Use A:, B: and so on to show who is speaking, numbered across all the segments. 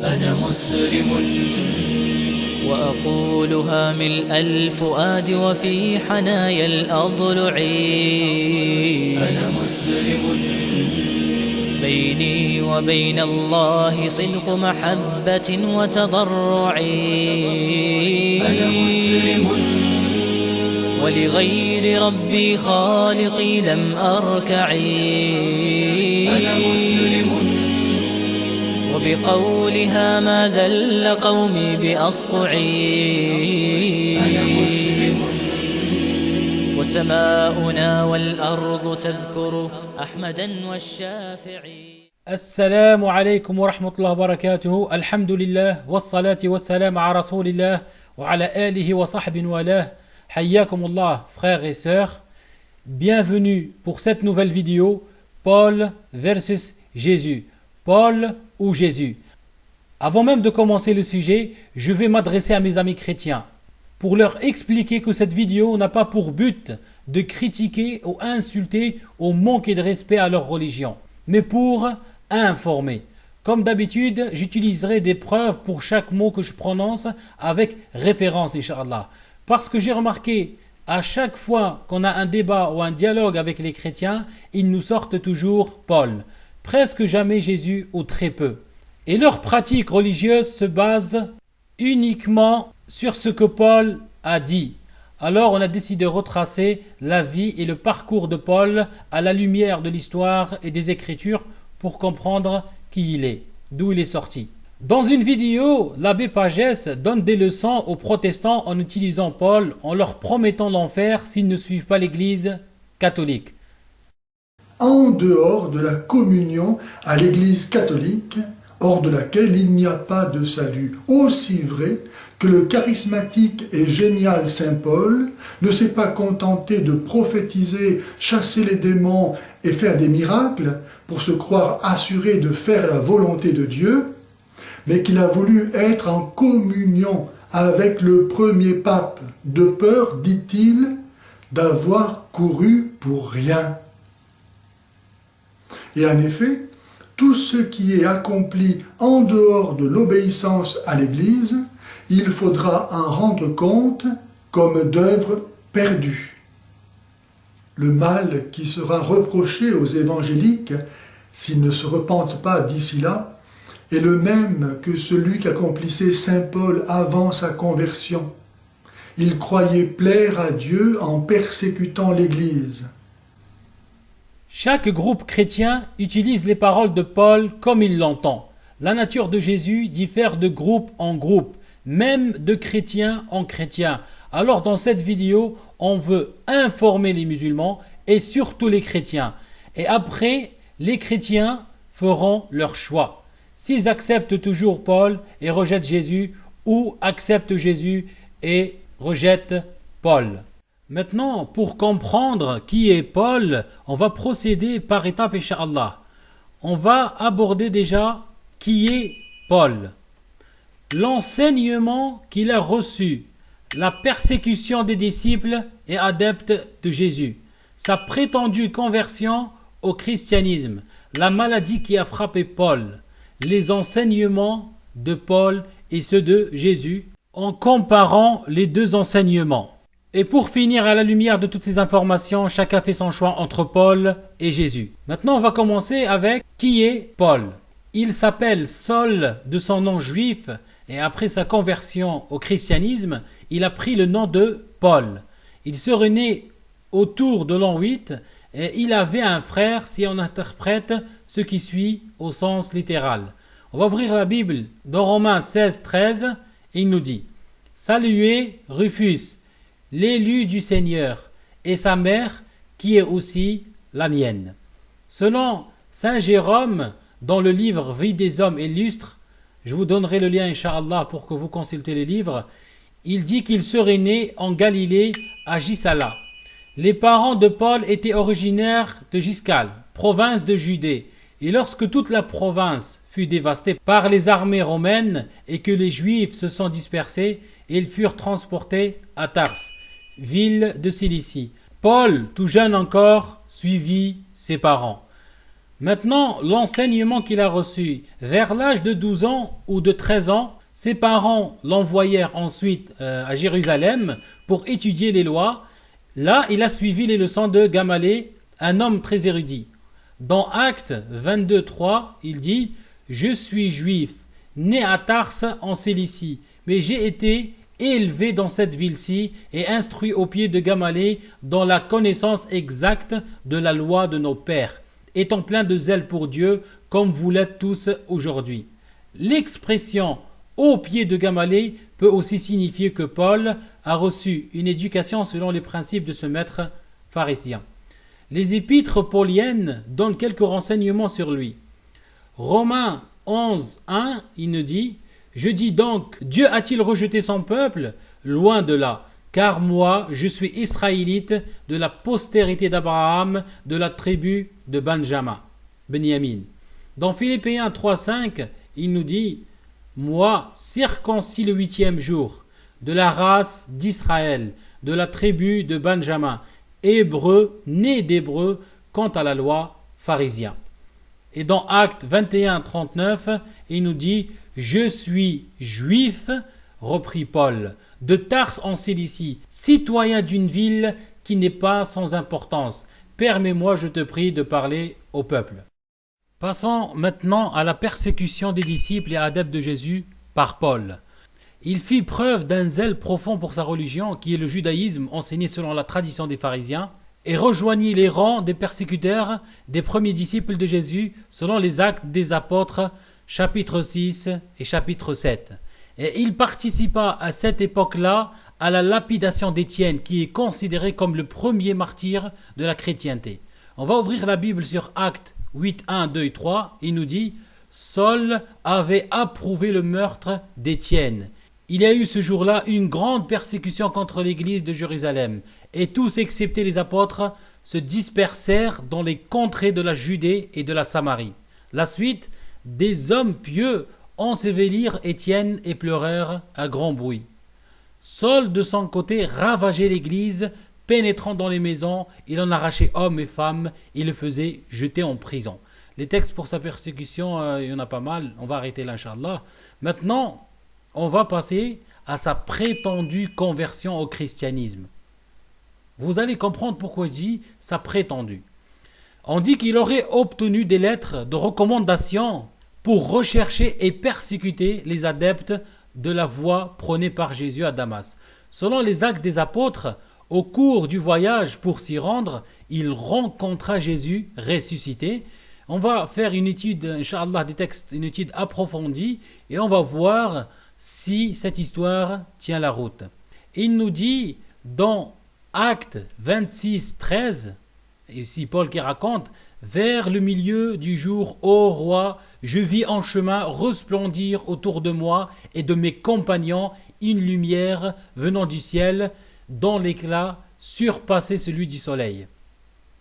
A: أنا مسلم وأقولها ملء الفؤاد وفي حنايا الأضلع. أنا مسلم بيني وبين الله صدق محبة وتضرع. أنا مسلم ولغير ربي خالقي لم أركع. أنا مسلم وبقولها ما ذل قومي بأصقعي. أنا مسلم وسماؤنا والأرض تذكر أحمدا والشافعي.
B: السلام عليكم ورحمة الله وبركاته. الحمد لله والصلاة والسلام على رسول الله وعلى آله وصحبه والاه. حياكم الله frères et sœurs. Bienvenue pour cette nouvelle vidéo Paul versus Jésus. Paul ou Jésus. Avant même de commencer le sujet, je vais m'adresser à mes amis chrétiens pour leur expliquer que cette vidéo n'a pas pour but de critiquer ou insulter ou manquer de respect à leur religion, mais pour informer. Comme d'habitude, j'utiliserai des preuves pour chaque mot que je prononce avec référence, Inch'Allah. Parce que j'ai remarqué, à chaque fois qu'on a un débat ou un dialogue avec les chrétiens, ils nous sortent toujours Paul. Presque jamais Jésus ou très peu. Et leur pratique religieuse se base uniquement sur ce que Paul a dit. Alors on a décidé de retracer la vie et le parcours de Paul à la lumière de l'histoire et des Écritures pour comprendre qui il est, d'où il est sorti. Dans une vidéo, l'abbé Pagès donne des leçons aux protestants en utilisant Paul, en leur promettant l'enfer s'ils ne suivent pas l'Église catholique.
C: En dehors de la communion à l'Église catholique, hors de laquelle il n'y a pas de salut, aussi vrai que le charismatique et génial Saint Paul ne s'est pas contenté de prophétiser, chasser les démons et faire des miracles pour se croire assuré de faire la volonté de Dieu, mais qu'il a voulu être en communion avec le premier pape, de peur, dit-il, d'avoir couru pour rien. Et en effet, tout ce qui est accompli en dehors de l'obéissance à l'Église, il faudra en rendre compte comme d'œuvres perdues. Le mal qui sera reproché aux évangéliques, s'ils ne se repentent pas d'ici là, est le même que celui qu'accomplissait saint Paul avant sa conversion. Il croyait plaire à Dieu en persécutant l'Église.
B: Chaque groupe chrétien utilise les paroles de Paul comme il l'entend. La nature de Jésus diffère de groupe en groupe, même de chrétien en chrétien. Alors dans cette vidéo, on veut informer les musulmans et surtout les chrétiens. Et après, les chrétiens feront leur choix. S'ils acceptent toujours Paul et rejettent Jésus, ou acceptent Jésus et rejettent Paul. Maintenant, pour comprendre qui est Paul, on va procéder par étapes, Inch'Allah. On va aborder déjà qui est Paul. L'enseignement qu'il a reçu, la persécution des disciples et adeptes de Jésus, sa prétendue conversion au christianisme, la maladie qui a frappé Paul, les enseignements de Paul et ceux de Jésus, en comparant les deux enseignements. Et pour finir, à la lumière de toutes ces informations, chacun fait son choix entre Paul et Jésus. Maintenant, on va commencer avec qui est Paul. Il s'appelle Saul de son nom juif et après sa conversion au christianisme, il a pris le nom de Paul. Il serait né autour de l'an 8 et il avait un frère si on interprète ce qui suit au sens littéral. On va ouvrir la Bible dans Romains 16, 13 et il nous dit « Saluez Rufus, l'élu du Seigneur, et sa mère, qui est aussi la mienne. » Selon saint Jérôme, dans le livre Vie des hommes illustres, je vous donnerai le lien, Inch'Allah, pour que vous consultez les livres, il dit qu'il serait né en Galilée, à Gisala. Les parents de Paul étaient originaires de Giscale, province de Judée, et lorsque toute la province fut dévastée par les armées romaines et que les Juifs se sont dispersés, ils furent transportés à Tars, ville de Cilicie. Paul, tout jeune encore, suivit ses parents. Maintenant, l'enseignement qu'il a reçu, vers l'âge de 12 ans ou de 13 ans, ses parents l'envoyèrent ensuite à Jérusalem pour étudier les lois. Là, il a suivi les leçons de Gamalé, un homme très érudit. Dans Actes 22:3, il dit « Je suis juif, né à Tarse en Cilicie, mais j'ai été élevé dans cette ville-ci et instruit au pied de Gamalé dans la connaissance exacte de la loi de nos pères, étant plein de zèle pour Dieu, comme vous l'êtes tous aujourd'hui. » L'expression « au pied de Gamalé » peut aussi signifier que Paul a reçu une éducation selon les principes de ce maître pharisien. Les épîtres pauliennes donnent quelques renseignements sur lui. Romains 11:1, il nous dit « Je dis donc, Dieu a-t-il rejeté son peuple? Loin de là, car moi, je suis israélite de la postérité d'Abraham, de la tribu de Benjamin. » Dans Philippiens 3:5, il nous dit « Moi, circoncis le 8e jour, de la race d'Israël, de la tribu de Benjamin, hébreu, né d'hébreu, quant à la loi, pharisien. » Et dans Actes 21:39, il nous dit « Je suis juif, reprit Paul, de Tarse en Cilicie, citoyen d'une ville qui n'est pas sans importance. Permets-moi, je te prie, de parler au peuple. » Passons maintenant à la persécution des disciples et adeptes de Jésus par Paul. Il fit preuve d'un zèle profond pour sa religion, qui est le judaïsme enseigné selon la tradition des pharisiens, et rejoignit les rangs des persécuteurs des premiers disciples de Jésus selon les Actes des Apôtres, chapitre 6 et chapitre 7. Et il participa à cette époque-là à la lapidation d'Étienne, qui est considéré comme le premier martyr de la chrétienté. On va ouvrir la Bible sur Actes 8, 1, 2 et 3. Il nous dit « Saul avait approuvé le meurtre d'Étienne. Il y a eu ce jour-là une grande persécution contre l'église de Jérusalem, et tous, excepté les apôtres, se dispersèrent dans les contrées de la Judée et de la Samarie. La suite, des hommes pieux ensevelirent Étienne et pleurèrent à grand bruit. Saul, de son côté, ravageait l'église, pénétrant dans les maisons, il en arrachait hommes et femmes, il le faisait jeter en prison. » Les textes pour sa persécution, il y en a pas mal, on va arrêter là, Inch'Allah. Maintenant, on va passer à sa prétendue conversion au christianisme. Vous allez comprendre pourquoi je dis sa prétendue. On dit qu'il aurait obtenu des lettres de recommandation pour rechercher et persécuter les adeptes de la voie prônée par Jésus à Damas. Selon les Actes des Apôtres, au cours du voyage pour s'y rendre, il rencontra Jésus ressuscité. On va faire une étude, Inch'Allah, des textes, une étude approfondie, et on va voir si cette histoire tient la route. Il nous dit dans Actes 26, 13, et ici Paul qui raconte, « Vers le milieu du jour, ô roi, je vis en chemin resplendir autour de moi et de mes compagnons une lumière venant du ciel, dont l'éclat surpassait celui du soleil. »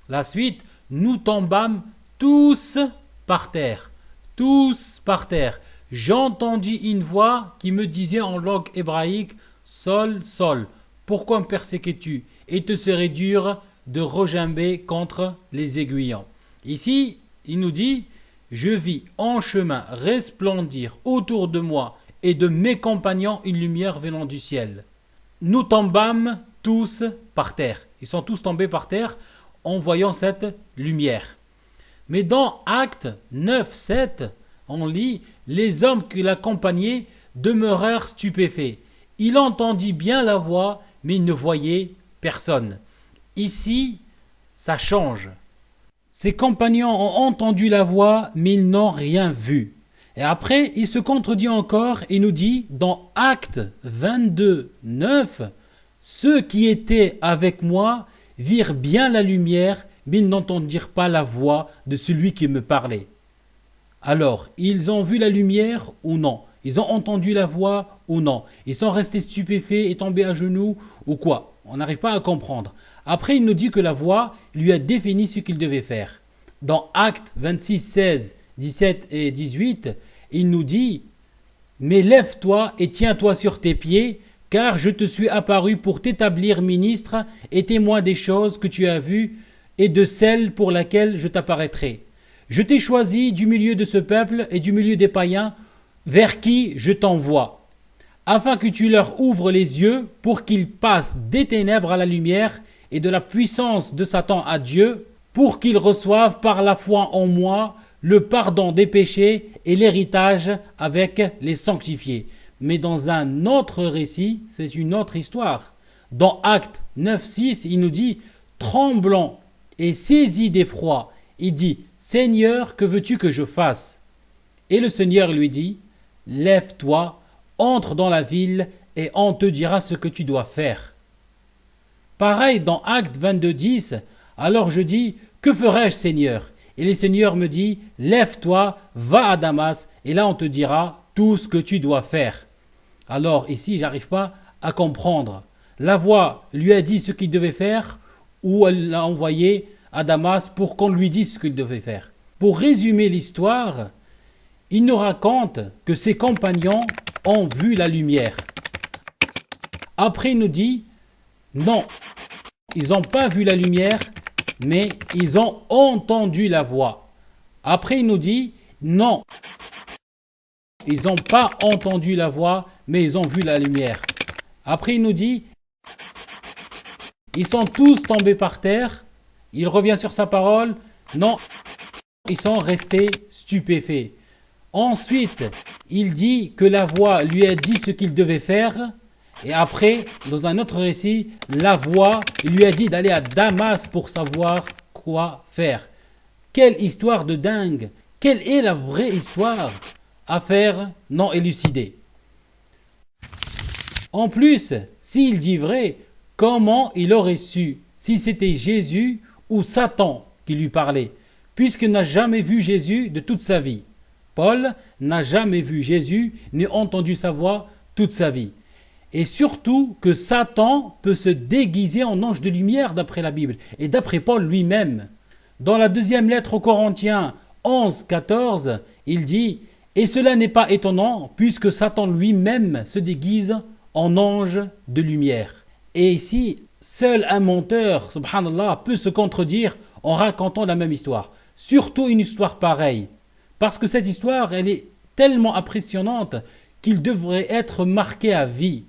B: La suite, « Nous tombâmes tous par terre. Tous par terre. J'entendis une voix qui me disait en langue hébraïque, « Saul, Saul, pourquoi me persécutes-tu? Et te serait dur de regimber contre les aiguillons. » Ici, il nous dit, « Je vis en chemin resplendir autour de moi et de mes compagnons une lumière venant du ciel. » Nous tombâmes tous par terre. Ils sont tous tombés par terre en voyant cette lumière. Mais dans Actes 9, 7, on lit « Les hommes qui l'accompagnaient demeurèrent stupéfaits. Il entendit bien la voix, mais il ne voyait personne. » Ici, ça change. Ses compagnons ont entendu la voix, mais ils n'ont rien vu. Et après, il se contredit encore et nous dit dans Actes 22, 9, « Ceux qui étaient avec moi virent bien la lumière, mais ils n'entendirent pas la voix de celui qui me parlait. » Alors, ils ont vu la lumière ou non? Ils ont entendu la voix ou non? Ils sont restés stupéfaits et tombés à genoux ou quoi? On n'arrive pas à comprendre. Après, il nous dit que la voix lui a défini ce qu'il devait faire. Dans Actes 26, 16, 17 et 18, il nous dit « Mais lève-toi et tiens-toi sur tes pieds, car je te suis apparu pour t'établir ministre et témoin des choses que tu as vues et de celles pour laquelle je t'apparaîtrai. Je t'ai choisi du milieu de ce peuple et du milieu des païens vers qui je t'envoie, afin que tu leur ouvres les yeux pour qu'ils passent des ténèbres à la lumière et de la puissance de Satan à Dieu, pour qu'ils reçoivent par la foi en moi le pardon des péchés et l'héritage avec les sanctifiés. Mais dans un autre récit, c'est une autre histoire. Dans Actes 9:6, il nous dit, tremblant et saisi d'effroi, il dit, Seigneur, que veux-tu que je fasse? Et le Seigneur lui dit, lève-toi, entre dans la ville et on te dira ce que tu dois faire. Pareil dans Actes 22:10, alors je dis, que ferai-je, Seigneur? Et le Seigneur me dit, lève-toi, va à Damas, et là on te dira tout ce que tu dois faire. Alors ici, j'arrive pas à comprendre. La voix lui a dit ce qu'il devait faire, ou elle l'a envoyé à Damas pour qu'on lui dise ce qu'il devait faire. Pour résumer l'histoire, il nous raconte que ses compagnons ont vu la lumière. Après, il nous dit, non, ils n'ont pas vu la lumière, mais ils ont entendu la voix. Après, il nous dit, non, ils n'ont pas entendu la voix, mais ils ont vu la lumière. Après, il nous dit, ils sont tous tombés par terre. Il revient sur sa parole. Non, ils sont restés stupéfaits. Ensuite, il dit que la voix lui a dit ce qu'il devait faire. Et après, dans un autre récit, la voix lui a dit d'aller à Damas pour savoir quoi faire. Quelle histoire de dingue! Quelle est la vraie histoire? Affaire non élucidée. En plus, s'il dit vrai, comment il aurait su si c'était Jésus ou Satan qui lui parlait, puisqu'il n'a jamais vu Jésus de toute sa vie. Paul n'a jamais vu Jésus ni entendu sa voix toute sa vie. Et surtout que Satan peut se déguiser en ange de lumière d'après la Bible et d'après Paul lui-même. Dans la deuxième lettre aux Corinthiens 11:14, il dit « Et cela n'est pas étonnant puisque Satan lui-même se déguise en ange de lumière. » Et ici, seul un menteur, subhanallah, peut se contredire en racontant la même histoire. Surtout une histoire pareille. Parce que cette histoire, elle est tellement impressionnante qu'il devrait être marqué à vie.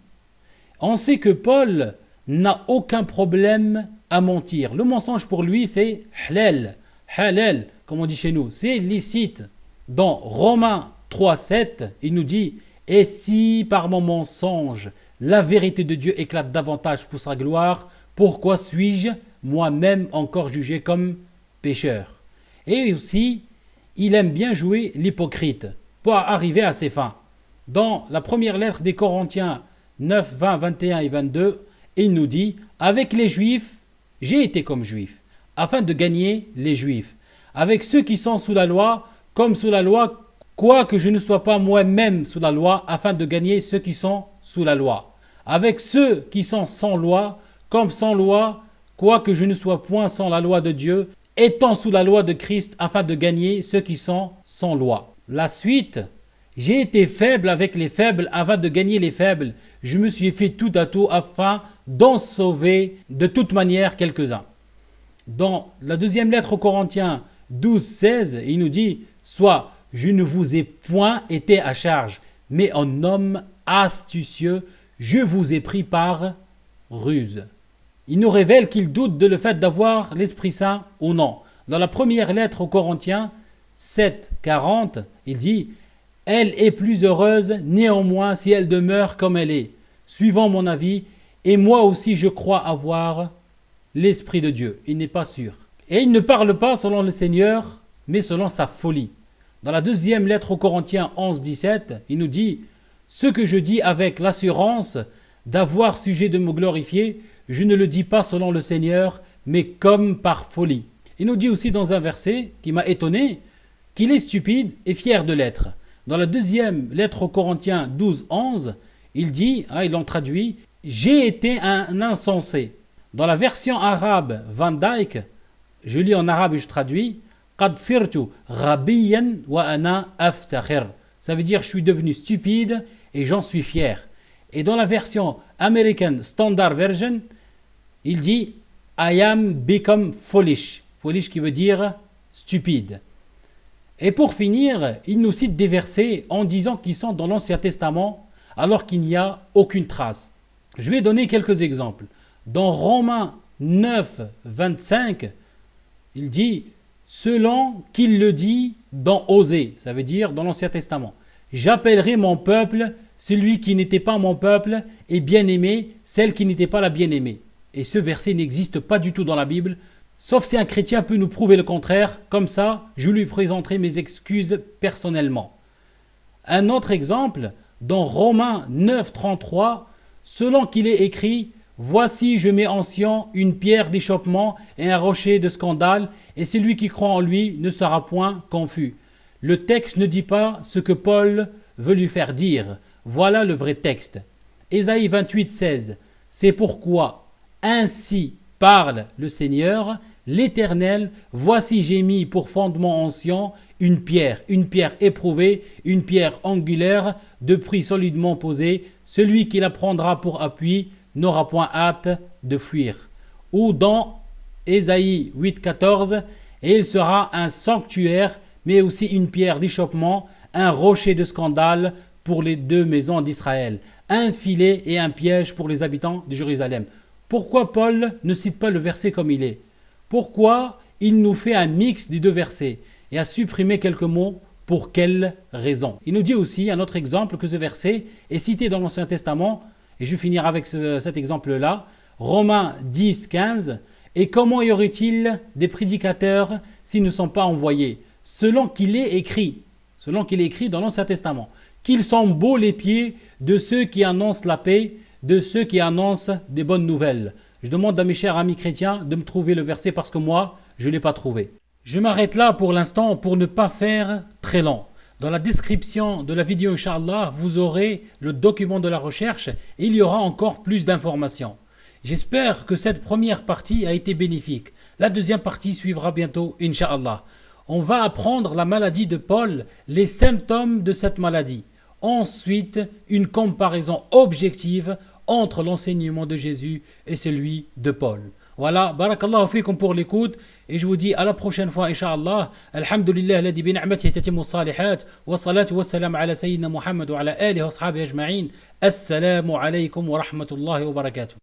B: On sait que Paul n'a aucun problème à mentir. Le mensonge pour lui, c'est halal. Halal, comme on dit chez nous, c'est licite. Dans Romains 3:7, il nous dit « Et si par mon mensonge, la vérité de Dieu éclate davantage pour sa gloire, pourquoi suis-je moi-même encore jugé comme pécheur ?» Et aussi, il aime bien jouer l'hypocrite pour arriver à ses fins. Dans la première lettre des Corinthiens 9, 20, 21 et 22, il nous dit « Avec les Juifs, j'ai été comme Juif, afin de gagner les Juifs. Avec ceux qui sont sous la loi, comme sous la loi, quoique je ne sois pas moi-même sous la loi, afin de gagner ceux qui sont sous la loi. Avec ceux qui sont sans loi, comme sans loi, quoique je ne sois point sans la loi de Dieu, étant sous la loi de Christ, afin de gagner ceux qui sont sans loi. » La suite, j'ai été faible avec les faibles afin de gagner les faibles. Je me suis fait tout à tout afin d'en sauver de toute manière quelques-uns. Dans la deuxième lettre aux Corinthiens 12:16, il nous dit « Soit je ne vous ai point été à charge, mais en homme astucieux, je vous ai pris par ruse. » Il nous révèle qu'il doute de le fait d'avoir l'Esprit Saint ou non. Dans la première lettre aux Corinthiens 7:40, il dit « Elle est plus heureuse néanmoins si elle demeure comme elle est, suivant mon avis, et moi aussi je crois avoir l'Esprit de Dieu. » Il n'est pas sûr. Et il ne parle pas selon le Seigneur, mais selon sa folie. Dans la deuxième lettre aux Corinthiens 11:17, il nous dit « Ce que je dis avec l'assurance d'avoir sujet de me glorifier, je ne le dis pas selon le Seigneur, mais comme par folie. » Il nous dit aussi dans un verset qui m'a étonné qu'il est stupide et fier de l'être. Dans la deuxième lettre aux Corinthiens 12:11, il dit, il en traduit, « J'ai été un insensé. » Dans la version arabe Van Dyck, je lis en arabe et je traduis, « Qad sirtu rabiyan wa ana aftakhir » Ça veut dire « Je suis devenu stupide et j'en suis fier ». Et dans la version American Standard Version, il dit « I am become foolish ». Foolish qui veut dire stupide. Et pour finir, il nous cite des versets en disant qu'ils sont dans l'Ancien Testament alors qu'il n'y a aucune trace. Je vais donner quelques exemples. Dans Romains 9, 25, il dit « Selon qu'il le dit dans Osée », ça veut dire dans l'Ancien Testament. « J'appellerai mon peuple celui qui n'était pas mon peuple et bien-aimé, celle qui n'était pas la bien-aimée. » Et ce verset n'existe pas du tout dans la Bible, sauf si un chrétien peut nous prouver le contraire. Comme ça, je lui présenterai mes excuses personnellement. Un autre exemple, dans Romains 9, 33, selon qu'il est écrit « Voici, je mets en Sion une pierre d'achoppement et un rocher de scandale, et celui qui croit en lui ne sera point confus. » Le texte ne dit pas ce que Paul veut lui faire dire. Voilà le vrai texte. Ésaïe 28, 16. C'est pourquoi, ainsi parle le Seigneur, l'Éternel, voici j'ai mis pour fondement en Sion une pierre éprouvée, une pierre angulaire, de prix solidement posée. Celui qui la prendra pour appui n'aura point hâte de fuir. Ou dans Ésaïe 8, 14, et il sera un sanctuaire, mais aussi une pierre d'achoppement, un rocher de scandale pour les deux maisons d'Israël, un filet et un piège pour les habitants de Jérusalem. Pourquoi Paul ne cite pas le verset comme il est? Pourquoi il nous fait un mix des deux versets et a supprimé quelques mots? Pour quelle raison? Il nous dit aussi un autre exemple que ce verset est cité dans l'Ancien Testament, et je vais finir avec cet exemple-là, Romains 10, 15. Et comment y aurait-il des prédicateurs s'ils ne sont pas envoyés? Selon qu'il est écrit dans l'Ancien Testament, qu'ils sont beaux les pieds de ceux qui annoncent la paix, de ceux qui annoncent des bonnes nouvelles. Je demande à mes chers amis chrétiens de me trouver le verset parce que moi, je ne l'ai pas trouvé. Je m'arrête là pour l'instant pour ne pas faire très long. Dans la description de la vidéo, Inch'Allah, vous aurez le document de la recherche et il y aura encore plus d'informations. J'espère que cette première partie a été bénéfique. La deuxième partie suivra bientôt, Inch'Allah. On va apprendre la maladie de Paul, les symptômes de cette maladie. Ensuite, une comparaison objective entre l'enseignement de Jésus et celui de Paul. Voilà, barakallahu fikum pour l'écoute et je vous dis à la prochaine fois, Inch'Allah. Alhamdulillah, alladhi bi ni'matihi tatimmu salihat, wa salatu wa salam ala sayyidina Muhammad wa ala alihi wa ashabihi ajma'in. Assalamu alaykum wa rahmatullahi wa barakatuh.